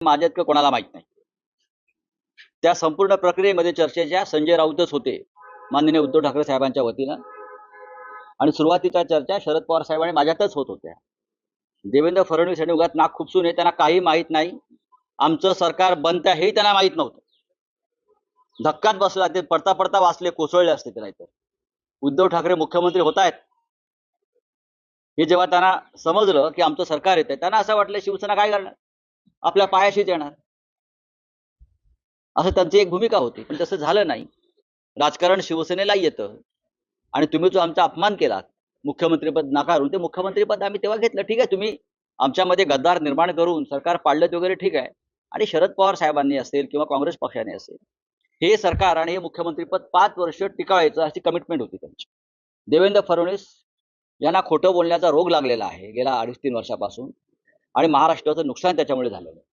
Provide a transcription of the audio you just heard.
माझ्यात का कोणाला माहित नाही। त्या संपूर्ण प्रक्रियेमध्ये चर्चेच्या संजय राऊतच होते माननीय उद्धव ठाकरे साहेबांच्या वतीनं, आणि सुरुवातीच्या चर्चा शरद पवार साहेबांनी माझ्यातच होत होत्या। देवेंद्र फडणवीस यांनी उगाच नाक खुपसून हे त्यांना काही माहित नाही, आमचं सरकार बनतं हेही त्यांना माहित नव्हतं। धक्काच बसला, ते पडता पडता वाचले, कोसळले असते ते नाहीतर। उद्धव ठाकरे मुख्यमंत्री होत आहेत हे जेव्हा त्यांना समजलं की आमचं सरकार येतंय, त्यांना असं वाटलं शिवसेना काय करणार, आपल्या पायाशीच येणार, असं त्यांची एक भूमिका होती। पण तसं झालं नाही। राजकारण शिवसेनेला येतं, आणि तुम्ही जो आमचा अपमान केला मुख्यमंत्रीपद नाकारून, ते मुख्यमंत्रीपद आम्ही तेव्हा घेतलं। ठीक आहे, तुम्ही आमच्यामध्ये गद्दार निर्माण करून सरकार पाडलं वगैरे ठीक आहे, आणि शरद पवार साहेबांनी असेल किंवा काँग्रेस पक्षाने असेल, हे सरकार आणि हे मुख्यमंत्रीपद 5 वर्ष टिकवायचं अशी कमिटमेंट होती त्यांची। देवेंद्र फडणवीस यांना खोटं बोलण्याचा रोग लागलेला आहे गेल्या 2.5-3 वर्षापासून, आणि महाराष्ट्राचं नुकसान त्याच्यामुळे झालेलं आहे।